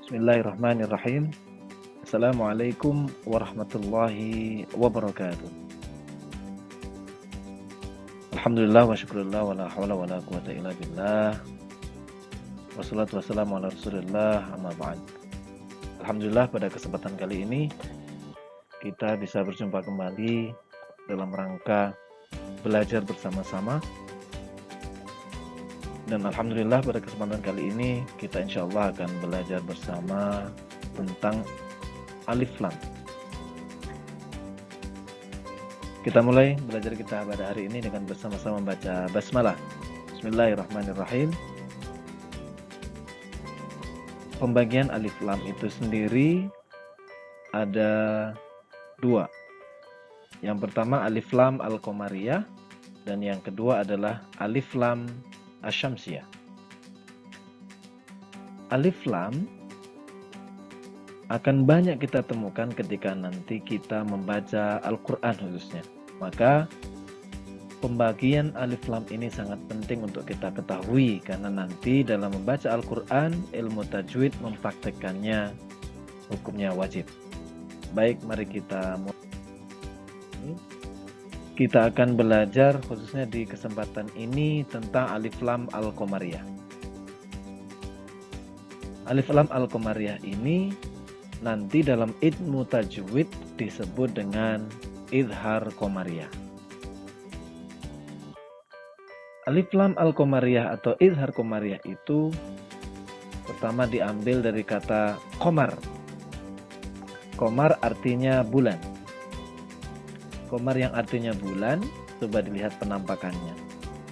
Bismillahirrahmanirrahim. Assalamualaikum warahmatullahi wabarakatuh. Alhamdulillah wa syukurillah wa la hawla wa la quwata illa billah. Wassalatu wassalamu ala rasulillah amma ba'd. Alhamdulillah pada kesempatan kali ini kita bisa berjumpa kembali dalam rangka belajar bersama-sama. Dan alhamdulillah pada kesempatan kali ini kita insyaallah akan belajar bersama tentang alif lam. Kita mulai belajar kita pada hari ini dengan bersama-sama membaca basmalah. Bismillahirrahmanirrahim. Pembagian alif lam itu sendiri ada dua. Yang pertama alif lam al-qamariyah dan yang kedua adalah alif lam asy-syamsiyah. Alif lam akan banyak kita temukan ketika nanti kita membaca Al-Quran khususnya. Maka pembagian alif lam ini sangat penting untuk kita ketahui karena nanti dalam membaca Al-Quran ilmu tajwid mempraktekkannya hukumnya wajib. Baik, mari kita mulai. Kita akan belajar khususnya di kesempatan ini tentang alif lam al-qamariyah. Alif lam al-qamariyah ini nanti dalam ilmu tajwid disebut dengan idhar qamariyah. Alif lam al-qamariyah atau idhar qamariyah itu pertama diambil dari kata qamar. Qamar artinya bulan. Qamar yang artinya bulan, coba dilihat penampakannya.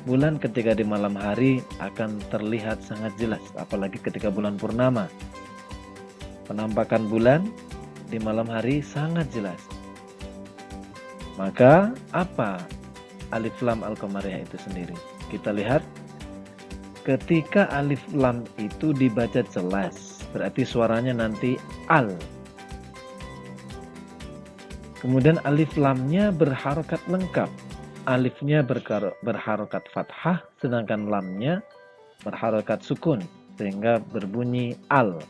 Bulan ketika di malam hari akan terlihat sangat jelas, apalagi ketika bulan purnama. Penampakan bulan di malam hari sangat jelas. Maka apa alif lam al-qamariyah itu sendiri? Kita lihat ketika alif lam itu dibaca jelas, berarti suaranya nanti al. Kemudian alif lamnya berharokat lengkap. Alifnya berharokat fathah, sedangkan lamnya berharokat sukun, sehingga berbunyi al.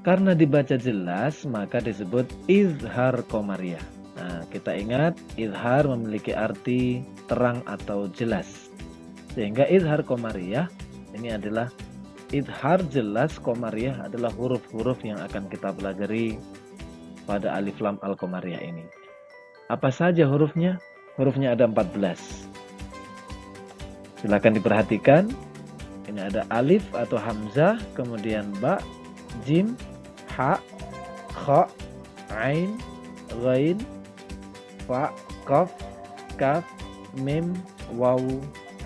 Karena dibaca jelas, maka disebut izhar qamariyah. Nah, kita ingat, izhar memiliki arti terang atau jelas. Sehingga izhar qamariyah, ini adalah izhar jelas, qamariyah adalah huruf-huruf yang akan kita pelajari pada alif lam al-qamariyah ini. Apa saja hurufnya? Hurufnya ada 14. Silakan diperhatikan. Ini ada alif atau hamzah, kemudian ba, jim, ha, kha, ain, ghain, fa, qaf, kaf, mim, waw,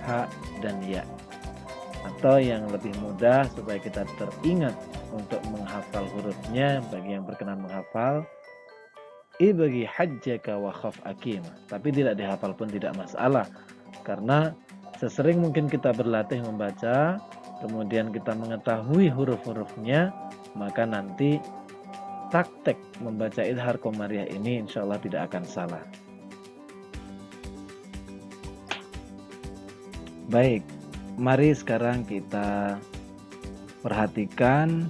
ha, dan ya. Atau yang lebih mudah supaya kita teringat untuk menghafal hurufnya bagi yang berkenan menghafal, ibagi hajjaka wa khaf akimah. Tapi tidak dihafal pun tidak masalah, karena sesering mungkin kita berlatih membaca, kemudian kita mengetahui huruf-hurufnya, maka nanti praktek membaca idhar qamariyah ini insya Allah tidak akan salah. Baik, mari sekarang kita perhatikan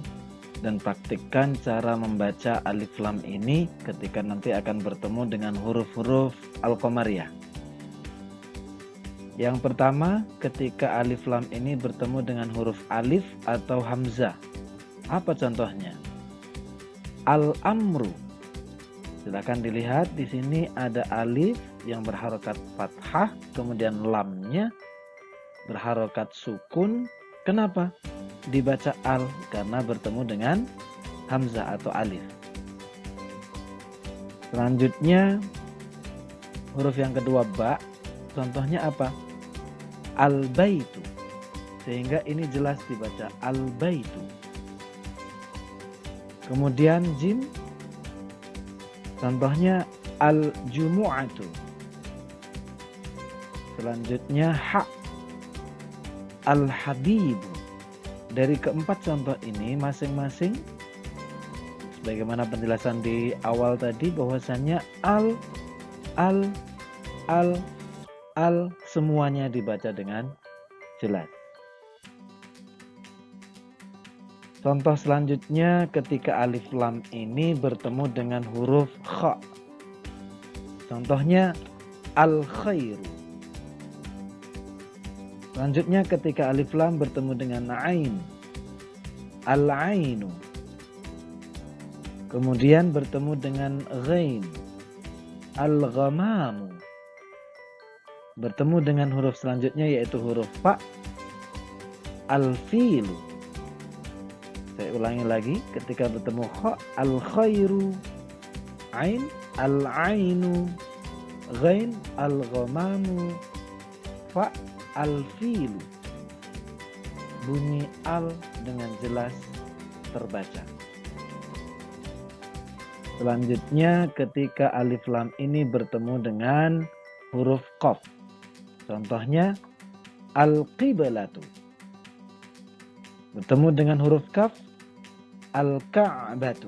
dan praktikkan cara membaca alif lam ini ketika nanti akan bertemu dengan huruf-huruf al-qamariyah. Yang pertama, ketika alif lam ini bertemu dengan huruf alif atau hamzah. Apa contohnya? Al-amru. Silakan dilihat di sini ada alif yang berharokat fathah, kemudian lamnya berharokat sukun. Kenapa? Dibaca al karena bertemu dengan hamzah atau alif. Selanjutnya huruf yang kedua ba. Contohnya apa? Al-baitu. Sehingga ini jelas dibaca al-baitu. Kemudian jim, contohnya al-jumu'atu. Selanjutnya ha, al-habibu. Dari keempat contoh ini masing-masing, sebagaimana penjelasan di awal tadi, bahwasannya al semuanya dibaca dengan jelas. Contoh selanjutnya ketika alif lam ini bertemu dengan huruf kha. Contohnya al-khairu. Selanjutnya ketika alif lam bertemu dengan ain. Al-ainu. Kemudian bertemu dengan ghain. Al-ghamamu. Bertemu dengan huruf selanjutnya yaitu huruf fa. Al-filu. Saya ulangi lagi, ketika bertemu kha, al-khairu, ain, al-ainu, ghain, al-ghamamu, fa, al-filu. Bunyi al dengan jelas terbaca. Selanjutnya ketika alif lam ini bertemu dengan huruf qaf. Contohnya al-qiblatu. Bertemu dengan huruf kaf, al-ka'batu.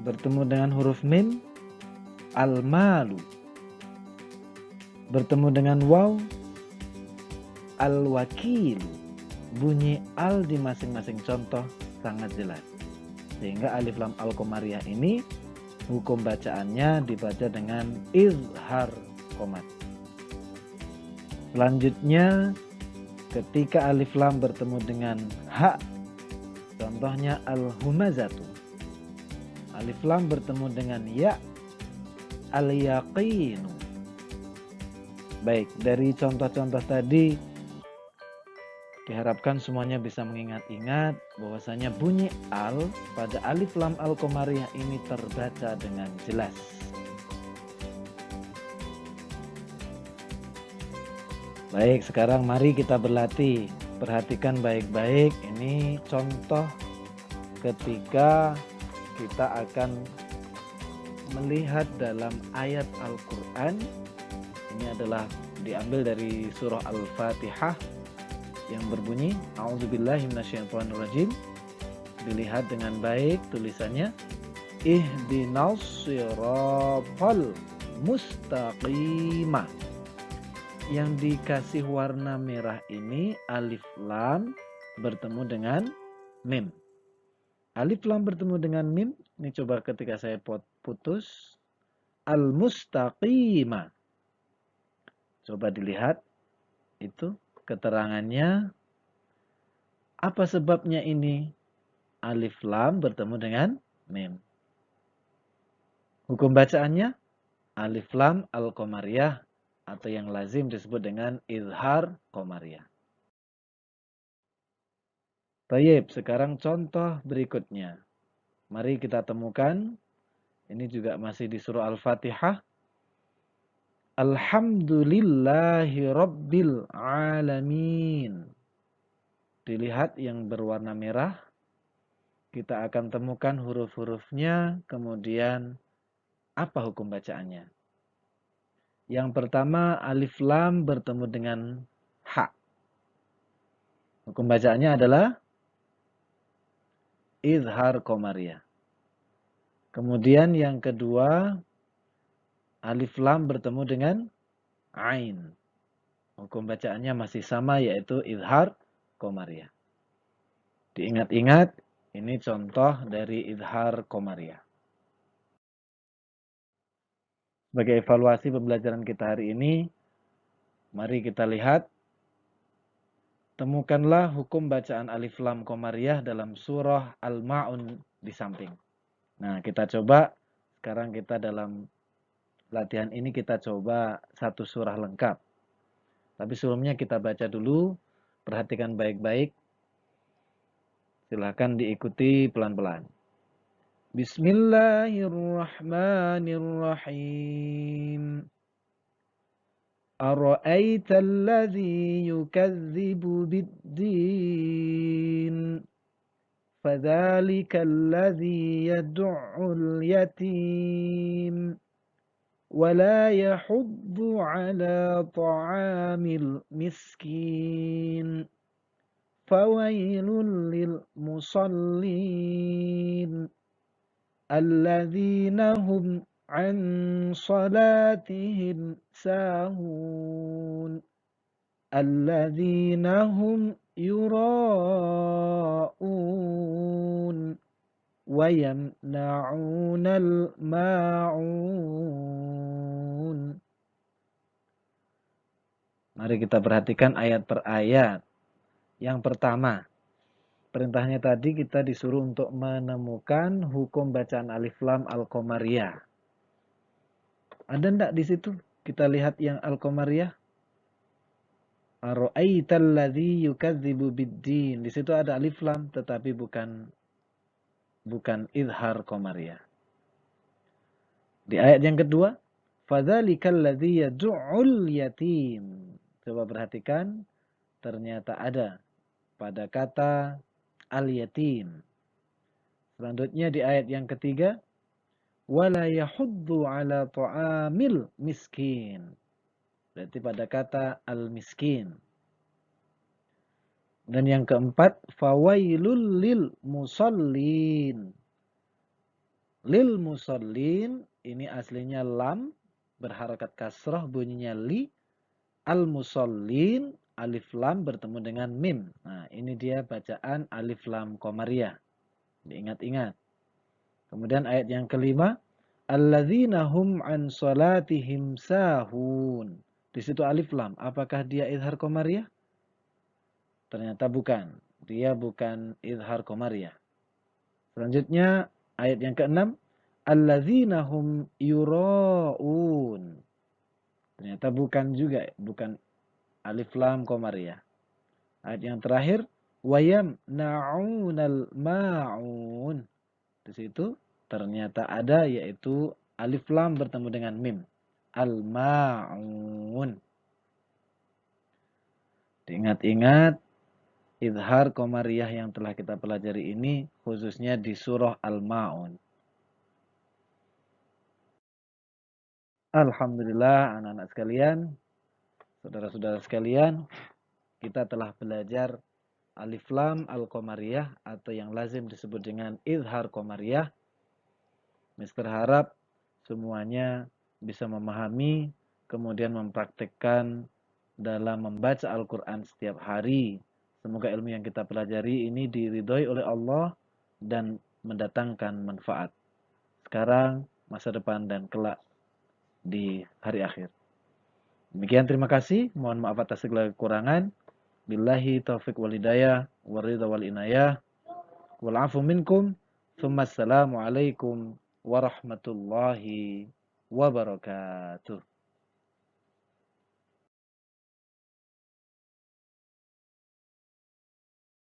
Bertemu dengan huruf mim, al-malu. Bertemu dengan waw, al-wakilu. Bunyi al di masing-masing contoh sangat jelas. Sehingga alif lam al-qamariyah ini hukum bacaannya dibaca dengan izhar qomat. Selanjutnya ketika alif lam bertemu dengan ha, contohnya al-humazatu. Alif lam bertemu dengan ya, al-yaqinu. Baik, dari contoh-contoh tadi diharapkan semuanya bisa mengingat-ingat bahwasanya bunyi al pada alif lam al-qamariyah ini terbaca dengan jelas. Baik, sekarang mari kita berlatih. Perhatikan baik-baik, ini contoh ketika kita akan melihat dalam ayat Al-Quran. Ini adalah diambil dari surah Al-Fatihah yang berbunyi A'udzubillahi minasyaitonirrajim. Dilihat dengan baik tulisannya, ihdinas siratal mustaqimah. Yang dikasih warna merah ini alif lam bertemu dengan mim. Alif lam bertemu dengan mim, ini coba ketika saya putus, al-mustaqimah. Coba dilihat, itu keterangannya. Apa sebabnya ini? Alif lam bertemu dengan mim. Hukum bacaannya, alif lam al-qamariyah atau yang lazim disebut dengan izhar qamariyah. Baik, sekarang contoh berikutnya. Mari kita temukan. Ini juga masih di surah Al-Fatihah. Alhamdulillahi Rabbil Alamin. Dilihat yang berwarna merah. Kita akan temukan huruf-hurufnya. Kemudian apa hukum bacaannya? Yang pertama alif lam bertemu dengan ha. Hukum bacaannya adalah izhar qamariyah. Kemudian yang kedua alif lam bertemu dengan ain. Hukum bacaannya masih sama yaitu izhar qamariyah. Diingat-ingat, ini contoh dari izhar qamariyah. Sebagai evaluasi pembelajaran kita hari ini, mari kita lihat. Temukanlah hukum bacaan alif lam qamariyah dalam surah Al-Ma'un di samping. Nah, kita coba. Sekarang kita dalam latihan ini kita coba satu surah lengkap. Tapi sebelumnya kita baca dulu. Perhatikan baik-baik. Silahkan diikuti pelan-pelan. Bismillahirrahmanirrahim. Ara'aita alladhi yukadzibu biddin. Fadzalika alladhi yad'ul yatim. ولا يحض على طعام المسكين فويل للمصلين الذين هم عن صلاتهم ساهون الذين هم yura'un wa yamna'unal ma'un. Mari kita perhatikan ayat per ayat. Yang pertama, perintahnya tadi kita disuruh untuk menemukan hukum bacaan alif lam al-qamariyah. Ada enggak di situ? Kita lihat yang al-qamariyah. Ara'aital ladzi yukadzibu biddin. Di situ ada alif lam tetapi bukan izhar qamariyah. Di ayat yang kedua, fadzalikal ladzi yad'ul yatim. Coba perhatikan, ternyata ada pada kata al-yatim. Selanjutnya di ayat yang ketiga, wala yahuddu ala ta'amil miskin. Berarti pada kata al-miskin. Dan yang keempat, fawailul lil musallin. Lil musallin ini aslinya lam berharakat kasrah bunyinya li. Al-musallin alif lam bertemu dengan mim. Nah, ini dia bacaan alif lam qamariyah. Diingat-ingat. Kemudian ayat yang kelima, alladzina hum an salatihim sahun. Di situ alif lam. Apakah dia izhar qamariyah? Ternyata bukan. Dia bukan izhar qamariyah. Selanjutnya ayat yang keenam, alladzina hum yura'un. Ternyata bukan juga, bukan alif lam qamariyah. Ayat yang terakhir, wayam na'unal ma'un. Di situ ternyata ada yaitu alif lam bertemu dengan mim. Al-ma'un. Diingat-ingat izhar qamariyah yang telah kita pelajari ini khususnya di surah Al-Ma'un. Alhamdulillah anak-anak sekalian, saudara-saudara sekalian, kita telah belajar alif lam al-qamariyah atau yang lazim disebut dengan izhar qamariyah. Mister harap semuanya bisa memahami kemudian mempraktikkan dalam membaca Al-Qur'an setiap hari. Semoga ilmu yang kita pelajari ini diridhoi oleh Allah dan mendatangkan manfaat sekarang, masa depan dan kelak di hari akhir. Demikian, terima kasih. Mohon maaf atas segala kekurangan. Billahi taufiq wal hidayah, waridha wal inayah, wal afu minkum. Assalamualaikum warahmatullahi wabarakatuh.